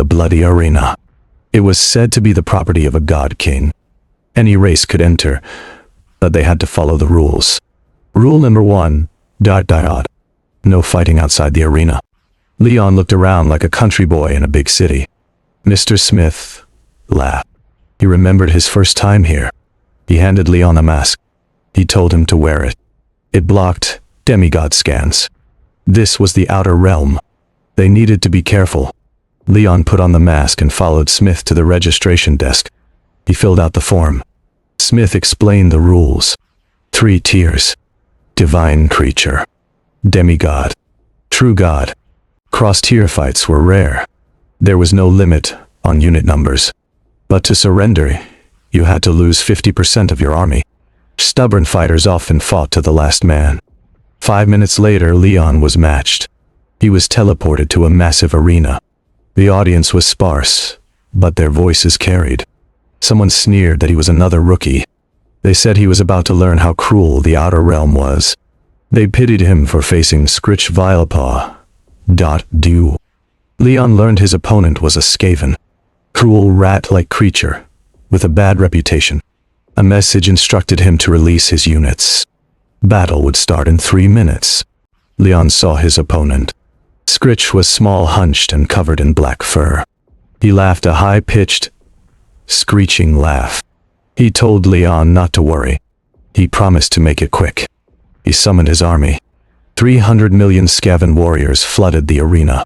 bloody arena. It was said to be the property of a god king. Any race could enter, but they had to follow the rules. Rule number 1, ... No fighting outside the arena. Leon looked around like a country boy in a big city. Mr. Smith laughed. He remembered his first time here. He handed Leon a mask. He told him to wear it. It blocked demigod scans. This was the outer realm. They needed to be careful. Leon put on the mask and followed Smith to the registration desk. He filled out the form. Smith explained the rules. 3 tiers. Divine creature. Demigod. True god. Cross-tier fights were rare. There was no limit on unit numbers. But to surrender, you had to lose 50% of your army. Stubborn fighters often fought to the last man. 5 minutes later, Leon was matched. He was teleported to a massive arena. The audience was sparse, but their voices carried. Someone sneered that he was another rookie. They said he was about to learn how cruel the outer realm was. They pitied him for facing Scritch Vilepaw. Leon learned his opponent was a Skaven. Cruel rat-like creature, with a bad reputation. A message instructed him to release his units. Battle would start in 3 minutes. Leon saw his opponent. Scritch was small, hunched, and covered in black fur. He laughed a high-pitched, screeching laugh. He told Leon not to worry. He promised to make it quick. He summoned his army. 300 million Skaven warriors flooded the arena.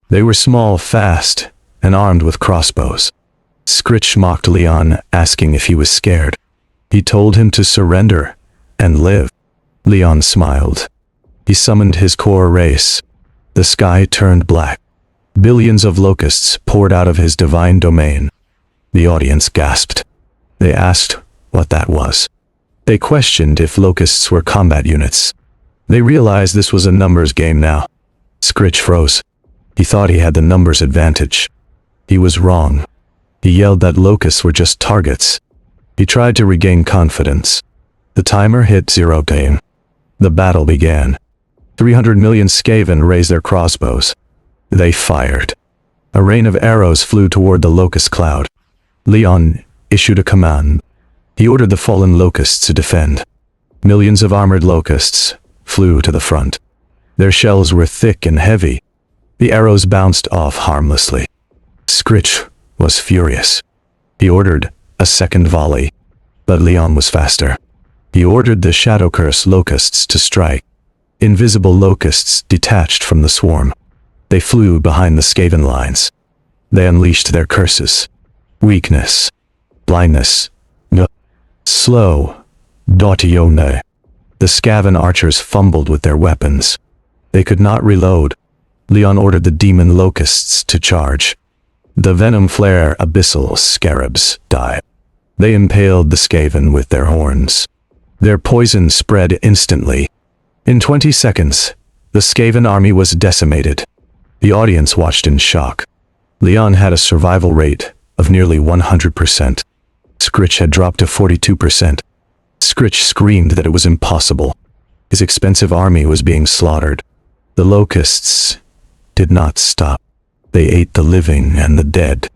They were small, fast, and armed with crossbows. Scritch mocked Leon, asking if he was scared. He told him to surrender and live. Leon smiled. He summoned his core race. The sky turned black. Billions of locusts poured out of his divine domain. The audience gasped. They asked what that was. They questioned if locusts were combat units. They realized this was a numbers game now. Scritch froze. He thought he had the numbers advantage. He was wrong. He yelled that locusts were just targets. He tried to regain confidence. The timer hit 0 game. The battle began. 300 million Skaven raised their crossbows. They fired. A rain of arrows flew toward the locust cloud. Leon issued a command. He ordered the fallen locusts to defend. Millions of armored locusts flew to the front. Their shells were thick and heavy. The arrows bounced off harmlessly. Scritch was furious. He ordered a second volley, but Leon was faster. He ordered the Shadow Curse locusts to strike. Invisible locusts detached from the swarm. They flew behind the Skaven lines. They unleashed their curses. Weakness. Blindness. Slow. The Skaven archers fumbled with their weapons. They could not reload. Leon ordered the demon locusts to charge. The venom flare abyssal scarabs died. They impaled the Skaven with their horns. Their poison spread instantly. In 20 seconds, the Skaven army was decimated. The audience watched in shock. Leon had a survival rate of nearly 100%. Scritch had dropped to 42%. Scritch screamed that it was impossible. His expensive army was being slaughtered. The locusts did not stop. They ate the living and the dead.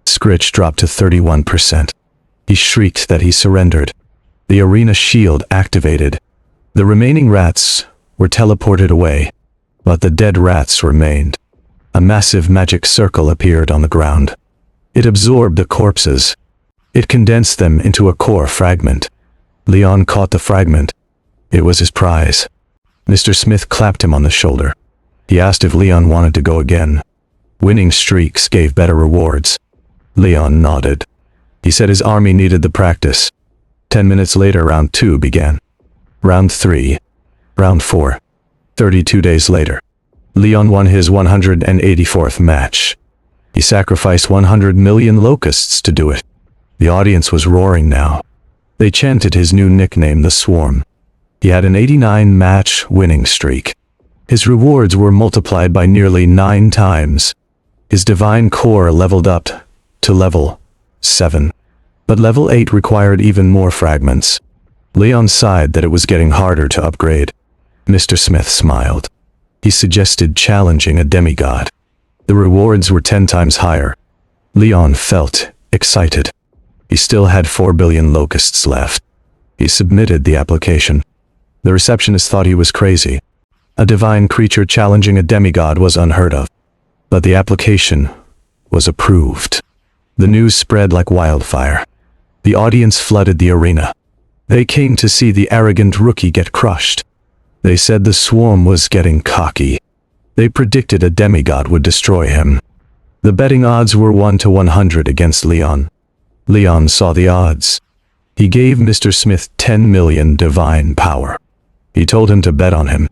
Scritch dropped to 31%. He shrieked that he surrendered. The arena shield activated. The remaining rats were teleported away, but the dead rats remained. A massive magic circle appeared on the ground. It absorbed the corpses. It condensed them into a core fragment. Leon caught the fragment. It was his prize. Mr. Smith clapped him on the shoulder. He asked if Leon wanted to go again. Winning streaks gave better rewards. Leon nodded. He said his army needed the practice. 10 minutes later, round 2 began. Round 3. Round 4. 32 days later. Leon won his 184th match. He sacrificed 100 million locusts to do it. The audience was roaring now. They chanted his new nickname, the Swarm. He had an 89-match winning streak. His rewards were multiplied by nearly 9 times. His divine core leveled up to level 7. But level 8 required even more fragments. Leon sighed that it was getting harder to upgrade. Mr. Smith smiled. He suggested challenging a demigod. The rewards were 10 times higher. Leon felt excited. He still had 4 billion locusts left. He submitted the application. The receptionist thought he was crazy. A divine creature challenging a demigod was unheard of. But the application was approved. The news spread like wildfire. The audience flooded the arena. They came to see the arrogant rookie get crushed. They said the swarm was getting cocky. They predicted a demigod would destroy him. The betting odds were 1 to 100 against Leon. Leon saw the odds. He gave Mr. Smith 10 million divine power. He told him to bet on him.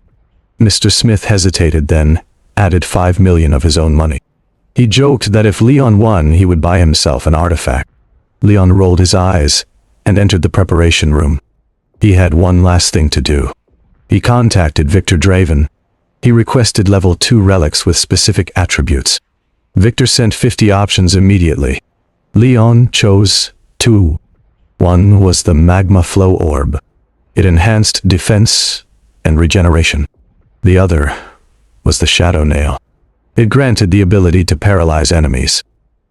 Mr. Smith hesitated, then added 5 million of his own money. He joked that if Leon won, he would buy himself an artifact. Leon rolled his eyes and entered the preparation room. He had one last thing to do. He contacted Victor Draven. He requested level 2 relics with specific attributes. Victor sent 50 options immediately. Leon chose 2. One was the magma flow orb. It enhanced defense and regeneration. The other was the shadow nail. It granted the ability to paralyze enemies.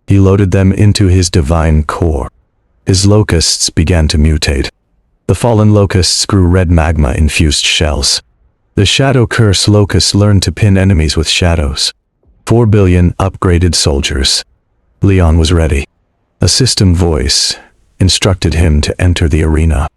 He loaded them into his divine core. His locusts began to mutate. The fallen locusts grew red magma-infused shells. The shadow curse locusts learned to pin enemies with shadows. 4 billion upgraded soldiers. Leon was ready. A system voice instructed him to enter the arena.